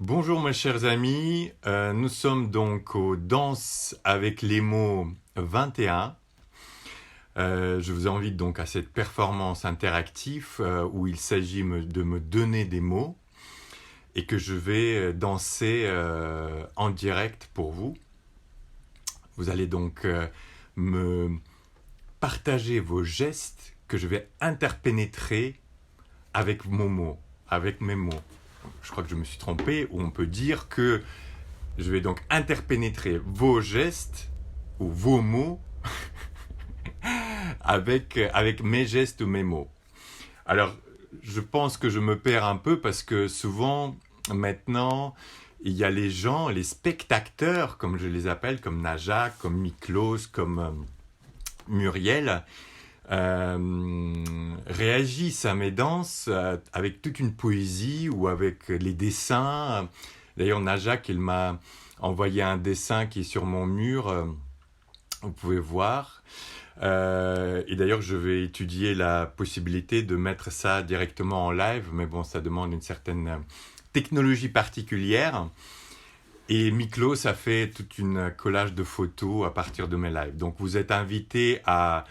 Bonjour mes chers amis, nous sommes donc au Danse avec les mots 21. Je vous invite donc à cette performance interactive où il s'agit de me donner des mots et que je vais danser en direct pour vous. Vous allez donc me partager vos gestes que je vais interpénétrer avec vos mots, avec mes mots. Je crois que je me suis trompé, ou on peut dire que je vais donc interpénétrer vos gestes ou vos mots avec mes gestes ou mes mots. Alors, je pense que je me perds un peu parce que souvent, maintenant, il y a les gens, les spectateurs, comme je les appelle, comme Naja, comme Miklos, comme Muriel, réagissent à mes danses avec toute une poésie ou avec les dessins. D'ailleurs, Najak, il m'a envoyé un dessin qui est sur mon mur, vous pouvez voir. Et d'ailleurs, je vais étudier la possibilité de mettre ça directement en live, mais bon, ça demande une certaine technologie particulière. Et Miklos a fait toute une collage de photos à partir de mes lives. Donc, vous êtes invités à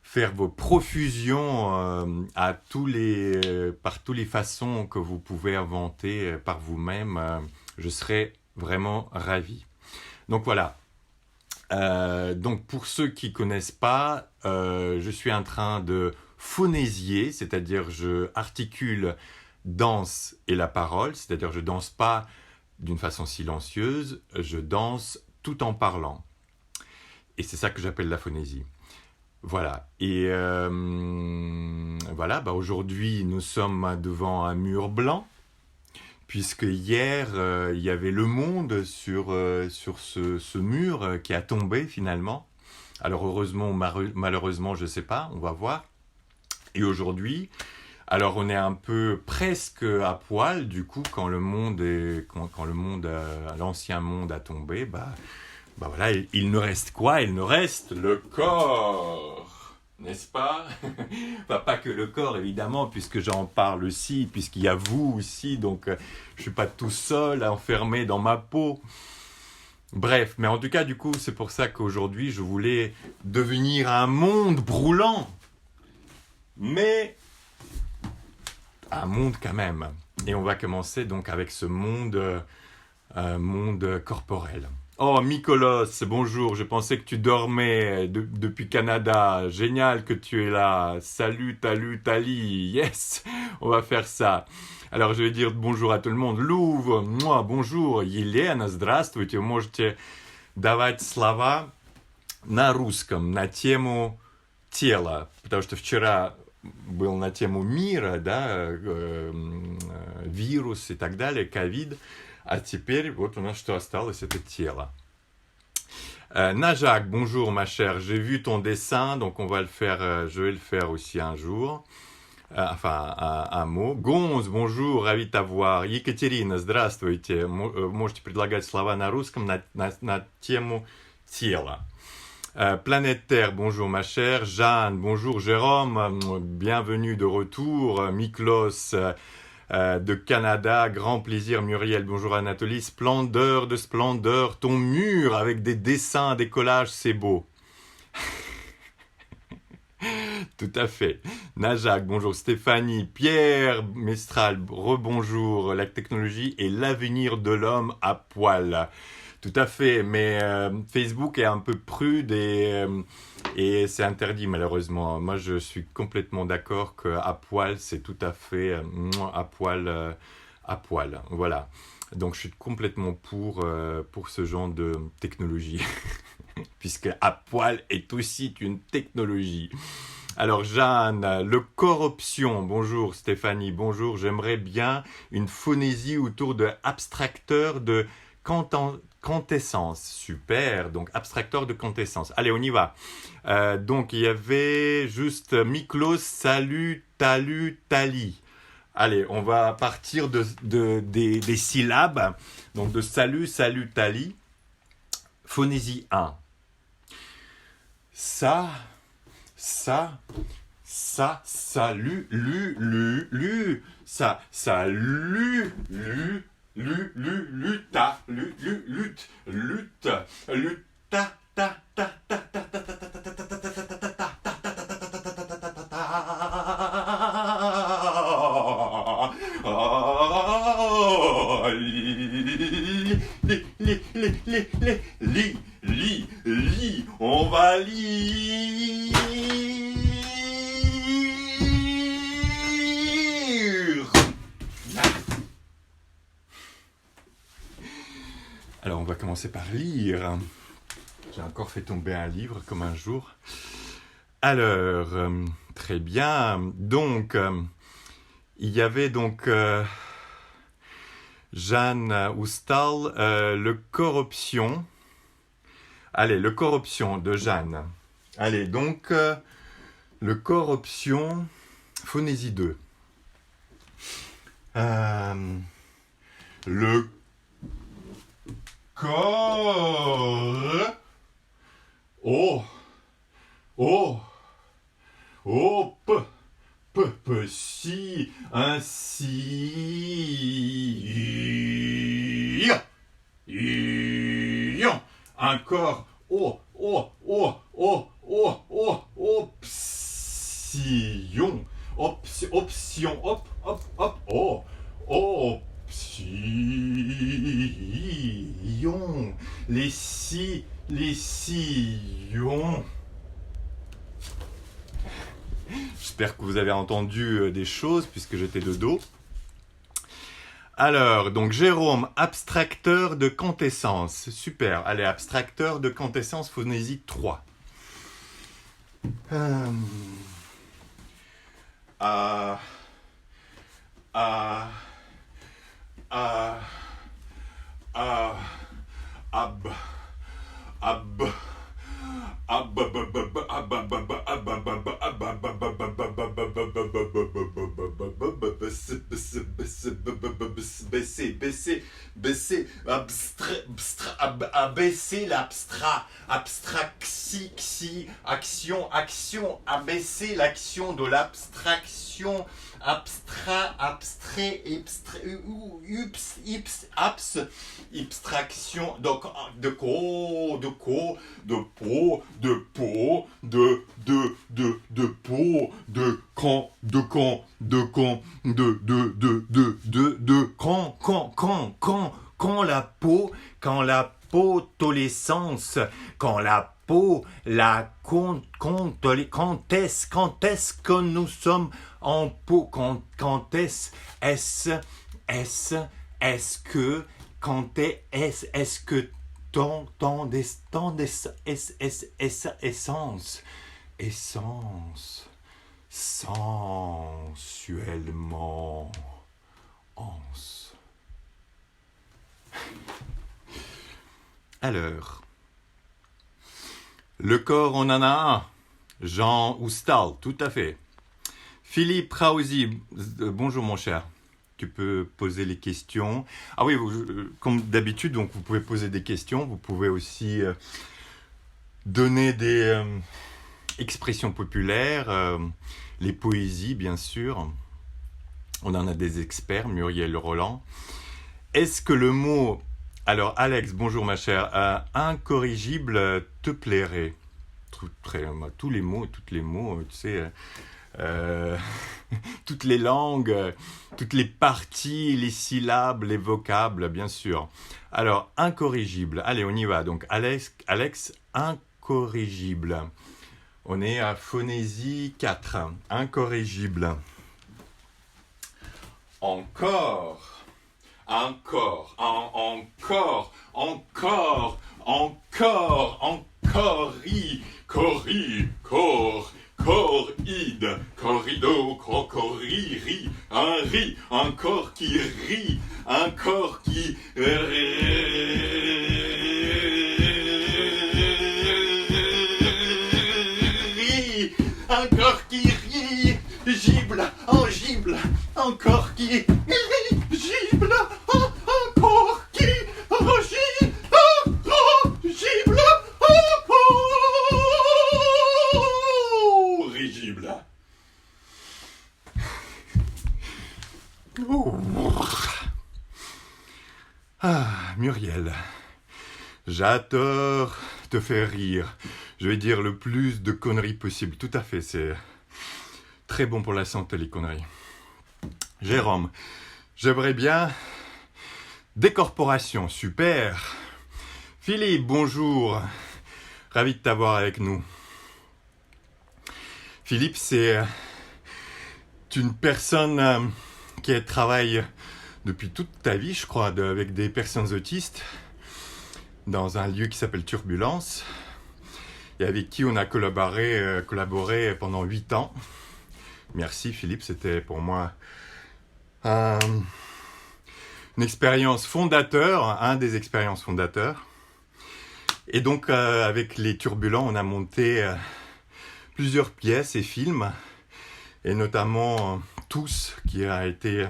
faire vos profusions par toutes les façons que vous pouvez inventer par vous-même. Je serai vraiment ravi. Donc voilà. Donc pour ceux qui ne connaissent pas, je suis en train de phonésier, c'est-à-dire je articule danse et la parole, c'est-à-dire je danse pas d'une façon silencieuse, je danse tout en parlant. Et c'est ça que j'appelle la phonésie. Voilà, et voilà, aujourd'hui nous sommes devant un mur blanc, puisque hier il y avait Le Monde sur ce mur qui a tombé finalement. Alors heureusement ou malheureusement, je ne sais pas, on va voir. Et aujourd'hui, alors on est un peu presque à poil, du coup, quand le monde, l'ancien monde a tombé, bah voilà, il ne reste quoi? Il ne reste le corps, n'est-ce pas? Enfin, pas que le corps, évidemment, puisque j'en parle aussi, puisqu'il y a vous aussi, donc je ne suis pas tout seul, enfermé dans ma peau. Bref, mais en tout cas, du coup, c'est pour ça qu'aujourd'hui, je voulais devenir un monde brûlant, mais un monde quand même. Et on va commencer donc avec ce monde corporel. Oh, Mikolos, bonjour, je pensais que tu dormais depuis Canada. Génial que tu es là. Salut, Tali, yes, on va faire ça. Alors, je vais dire bonjour à tout le monde. Louvre, moi, bonjour. Елена, здравствуйте. Вы можете давать слова на русском, на тему тела. Потому что вчера был на тему мира, да, вирус и так далее, ковид. А теперь вот у нас что осталось, это тело. Najak, bonjour ma chère, j'ai vu ton dessin, donc on va le faire, je vais le faire aussi un jour. Enfin, un mot. Гонз, bonjour, ravi de t'avoir. Екатерина, здравствуйте. Можете предлагать слова на русском на тему тела. Planète Terre, bonjour ma chère. Jeanne, bonjour Jérôme, bienvenue de retour. Miklos de Canada, grand plaisir. Muriel, bonjour Anatolie. Splendeur de splendeur, ton mur avec des dessins, des collages, c'est beau. Tout à fait. Najak, bonjour. Stéphanie, Pierre Mestral, rebonjour. La technologie est l'avenir de l'homme à poil. Tout à fait, mais Facebook est un peu prude et c'est interdit malheureusement. Moi, je suis complètement d'accord qu'à poil, c'est tout à fait à poil. Voilà. Donc, je suis complètement pour ce genre de technologie, puisque à poil est aussi une technologie. Alors, Jeanne, le corruption, bonjour Stéphanie, bonjour. J'aimerais bien une phonésie autour de abstracteur de quintessence, super, donc abstracteur de quintessence. Allez, on y va. Donc, il y avait juste Miklos, salut, talu, tali. Allez, on va partir des syllabes. Donc, de salut, salut, tali. Phonésie 1. Ça, salut, lu, ça, salut, lu, luta, lutte, luta, ta, ta, ta, ta, ta, ta, ta, ta, ta, ta, ta, ta, ta, ta, on va lire. Alors on va commencer par lire. J'ai encore fait tomber un livre comme un jour. Alors, très bien. Donc, il y avait donc Jeanne Oustal, le corruption. Allez, le corruption de Jeanne. Allez, donc, le corruption, phonésie 2. Le corps. Si, ainsi, un corps, option, option, les sillons. J'espère que vous avez entendu des choses puisque j'étais de dos. Alors, donc Jérôme, abstracteur de quintessence. Super. Allez, abstracteur de quintessence phonésique 3. Abaisser action, abaisser l'action de l'abstraction, abstraction, donc de quand la potolescence, quand la peau, quand est-ce que nous sommes en peau, quand est-ce que, quand est-ce que essence, sensuellement, anse. Alors, le corps, on en a un. Jean Oustal, tout à fait. Philippe Rausi, bonjour mon cher. Tu peux poser les questions. Ah oui, comme d'habitude, donc vous pouvez poser des questions. Vous pouvez aussi donner des expressions populaires, les poésies, bien sûr. On en a des experts, Muriel Roland. Est-ce que le mot... Alors, Alex, bonjour ma chère. Incorrigible te plairait. Tous les mots, tu sais... toutes les langues, toutes les parties, les syllabes, les vocables, bien sûr. Alors, incorrigible. Allez, on y va. Donc, Alex, incorrigible. On est à phonésie 4. Incorrigible. Encore, corride, corrido, crocoriri, un ri, un corps qui rit, un corps qui rit, un corps qui rit, gible, en gible, un corps qui rit, gible, un corps qui rit, gible, rigible. Ah, Muriel, j'adore te faire rire. Je vais dire le plus de conneries possible. Tout à fait, c'est très bon pour la santé, les conneries. Jérôme, j'aimerais bien décorporation, super. Philippe, bonjour. Ravi de t'avoir avec nous. Philippe, c'est une personne qui travaille depuis toute ta vie, je crois, avec des personnes autistes dans un lieu qui s'appelle Turbulence et avec qui on a collaboré pendant 8 ans. Merci Philippe, c'était pour moi une expérience fondateur, un des expériences fondateurs. Et donc avec les Turbulents, on a monté plusieurs pièces et films, et notamment Tous, qui a été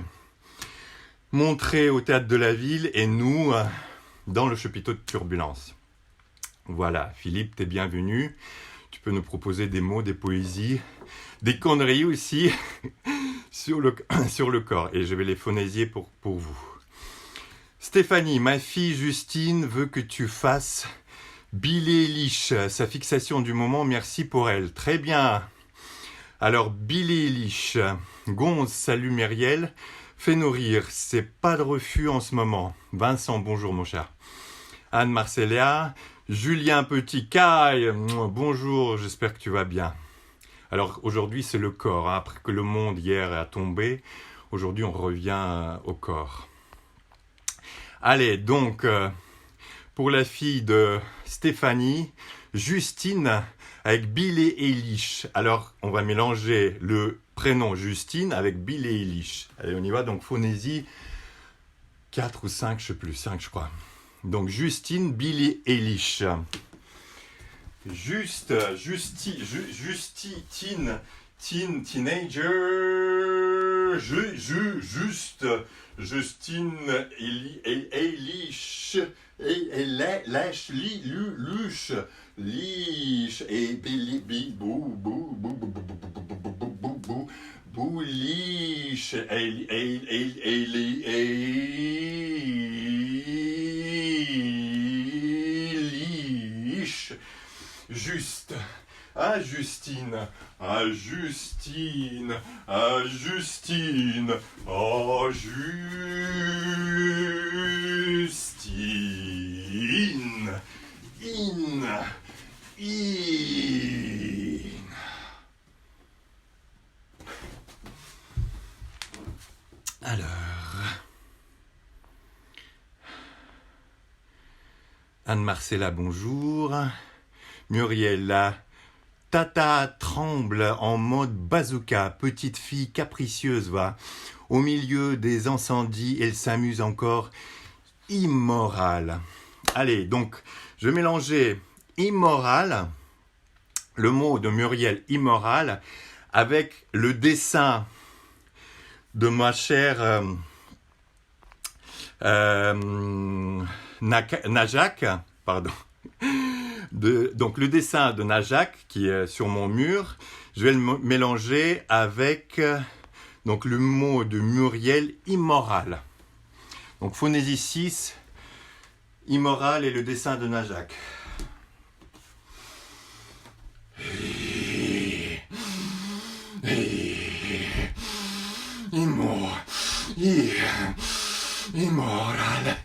montré au Théâtre de la Ville, et nous dans le chapiteau de Turbulence. Voilà, Philippe, t'es bienvenu. Tu peux nous proposer des mots, des poésies, des conneries aussi sur le corps, et je vais les phonésier pour vous. Stéphanie, ma fille Justine veut que tu fasses Billie Eilish, sa fixation du moment, merci pour elle. Très bien. Alors, Billie Eilish. Gonze, salut Myriel. Fais-nous rire, c'est pas de refus en ce moment. Vincent, bonjour mon cher. Anne-Marcella. Julien Petit, Kai, bonjour, j'espère que tu vas bien. Alors, aujourd'hui, c'est le corps. Hein. Après que le monde hier a tombé, aujourd'hui, on revient au corps. Allez, donc... pour la fille de Stéphanie, Justine, avec Billie Eilish. Alors, on va mélanger le prénom Justine avec Billie Eilish. Allez, on y va, donc phonésie 4 ou 5, je sais plus, 5 je crois. Donc, Justine, Billie Eilish. Teenager, Justine Eilish, Liche, et Billy, Bouliche, Eilish, juste. Ah Justine, ah Justine, ah Justine, oh Justine, in. Alors, Anne-Marcella, bonjour. Muriel, là. Tata tremble en mode bazooka, petite fille capricieuse va. Au milieu des incendies, elle s'amuse encore. Immorale. Allez, donc, je vais mélanger immoral, le mot de Muriel immoral, avec le dessin de ma chère Najak, pardon. Donc le dessin de Najak qui est sur mon mur, je vais le mélanger avec donc le mot de Muriel immoral. Donc phonésie 6, immoral et le dessin de Najak. Immoral.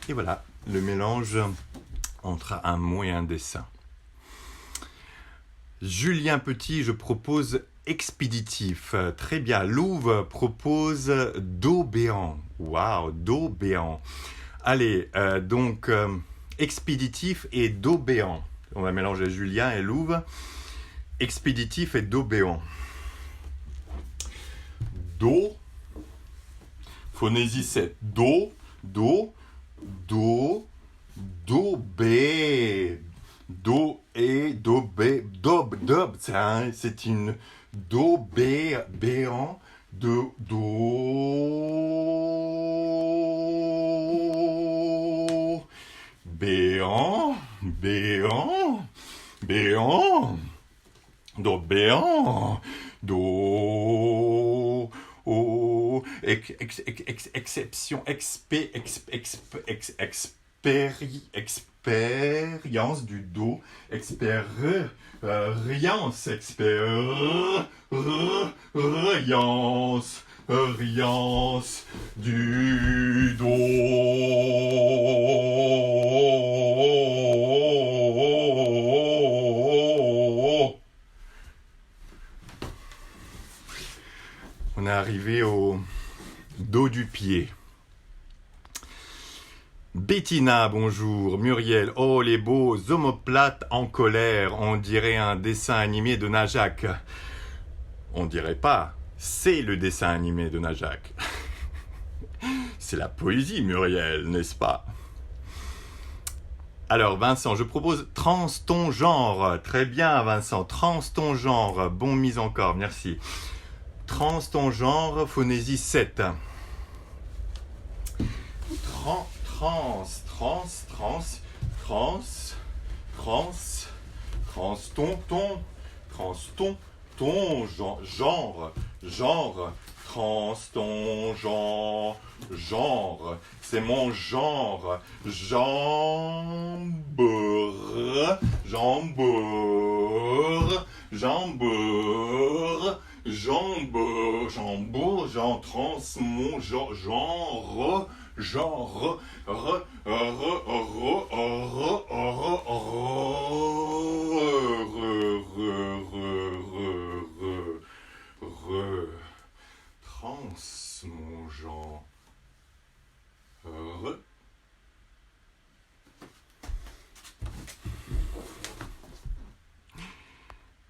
Et voilà, le mélange entre un mot et un dessin. Julien Petit, je propose expéditif. Très bien. Louve propose dos béant. Waouh, dos béant. Allez, expéditif et dos béant. On va mélanger Julien et Louve. expéditif et do béant. Do, phonésie 7. Do, do, do, do, bé. Do et do, bé, dob, dob. C'est une do, bé, béant. Do, do, béant, béant, béant, do, béant, do, oh, exception, expérience du do, expérience, expérience du do. On est arrivé au dos du pied. Bettina, bonjour. Muriel, oh les beaux omoplates en colère, on dirait un dessin animé de Najak. On dirait pas, c'est le dessin animé de Najak. C'est la poésie, Muriel, n'est-ce pas? Alors Vincent, je propose trans ton genre. Très bien Vincent, trans ton genre. Bon mise encore, merci. Trans ton genre, phonésie 7. Trans, ton, genre, trans ton genre, c'est mon genre, jambeur, j'en trans mon genre, trans mon genre.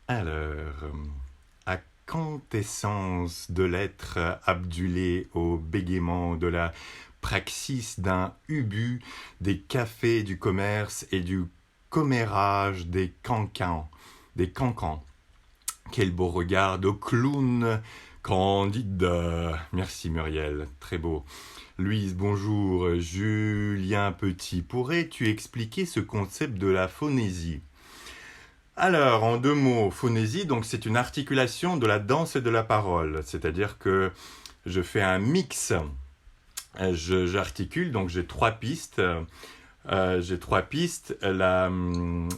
Alors, à quintessence de l'être abdulé au bégaiement de la praxis d'un ubu, des cafés du commerce et du commérage des cancans. Quel beau regard de clown candide. Merci Muriel, très beau. Louise, bonjour. Julien Petit, pourrais-tu expliquer ce concept de la phonésie? Alors, en 2 mots, phonésie, donc c'est une articulation de la danse et de la parole. C'est-à-dire que je fais un mix. J'articule, donc j'ai 3 pistes. La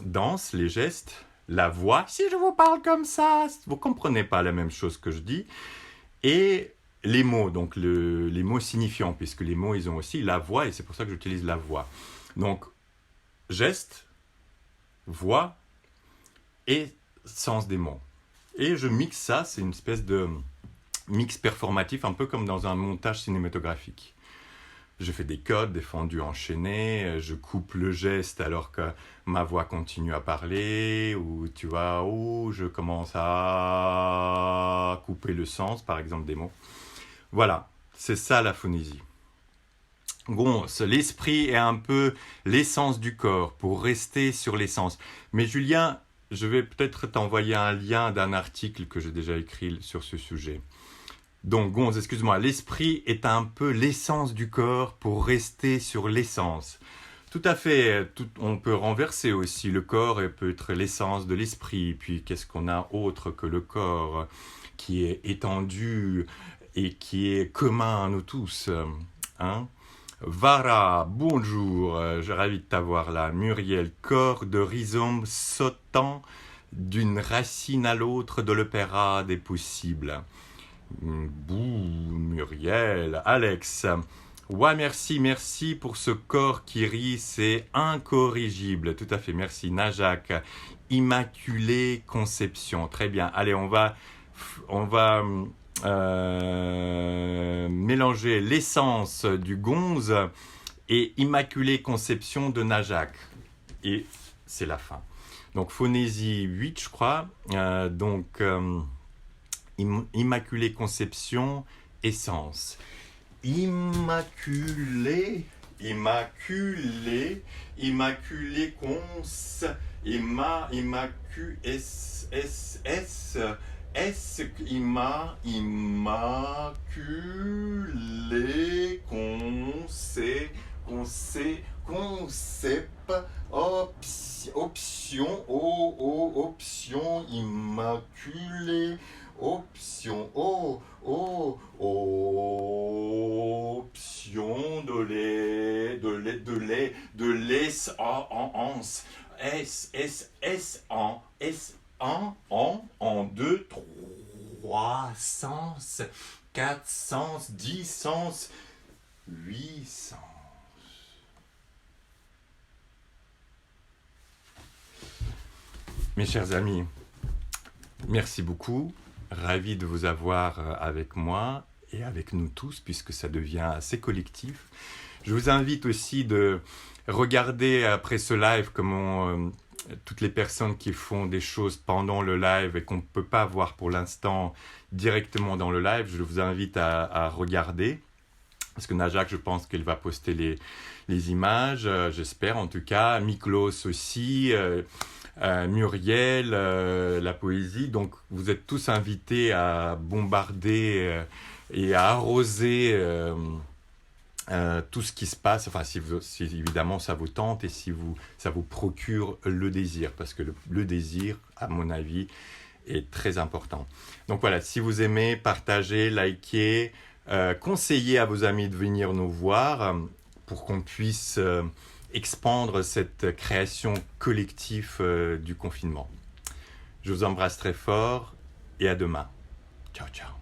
danse, les gestes, la voix. Si je vous parle comme ça, vous ne comprenez pas la même chose que je dis. Et les mots, donc les mots signifiants, puisque les mots, ils ont aussi la voix, et c'est pour ça que j'utilise la voix. Donc, geste, voix et sens des mots. Et je mixe ça, c'est une espèce de mix performatif, un peu comme dans un montage cinématographique. Je fais des codes, des fendus enchaînés, je coupe le geste alors que ma voix continue à parler, ou tu vois, je commence à couper le sens, par exemple, des mots. Voilà, c'est ça la phonésie. Bon, l'esprit est un peu l'essence du corps, pour rester sur l'essence. Mais Julien, je vais peut-être t'envoyer un lien d'un article que j'ai déjà écrit sur ce sujet. Donc, Gonze, excuse-moi, l'esprit est un peu l'essence du corps pour rester sur l'essence. Tout à fait, on peut renverser aussi. Le corps peut être l'essence de l'esprit. Puis, qu'est-ce qu'on a autre que le corps qui est étendu et qui est commun à nous tous, hein? Vara, bonjour, je suis ravi de t'avoir là. Muriel, corps de rhizome sautant d'une racine à l'autre de l'opéra des possibles. Bouh, Muriel, Alex. Ouais, merci pour ce corps qui rit, c'est incorrigible. Tout à fait, merci. Najak, Immaculée Conception. Très bien. Allez, on va mélanger l'essence du Gonze et Immaculée Conception de Najak. Et c'est la fin. Donc Phonésie 8, je crois. Immaculée Conception, Essence. Immaculée immaculée concept, option immaculée, option de l'essence, en deux, trois sens, quatre sens, 10 sens, 8 sens. Mes chers amis, merci beaucoup. Ravi de vous avoir avec moi et avec nous tous, puisque ça devient assez collectif. Je vous invite aussi de regarder après ce live comment toutes les personnes qui font des choses pendant le live et qu'on ne peut pas voir pour l'instant directement dans le live, je vous invite à regarder. Parce que Najak, je pense qu'elle va poster les images, j'espère en tout cas. Miklos aussi, Muriel, la poésie. Donc vous êtes tous invités à bombarder et à arroser tout ce qui se passe. Enfin, si évidemment ça vous tente et si ça vous procure le désir. Parce que le désir, à mon avis, est très important. Donc voilà, si vous aimez, partagez, likez, conseillez à vos amis de venir nous voir pour qu'on puisse expandre cette création collective du confinement. Je vous embrasse très fort et à demain. Ciao, ciao.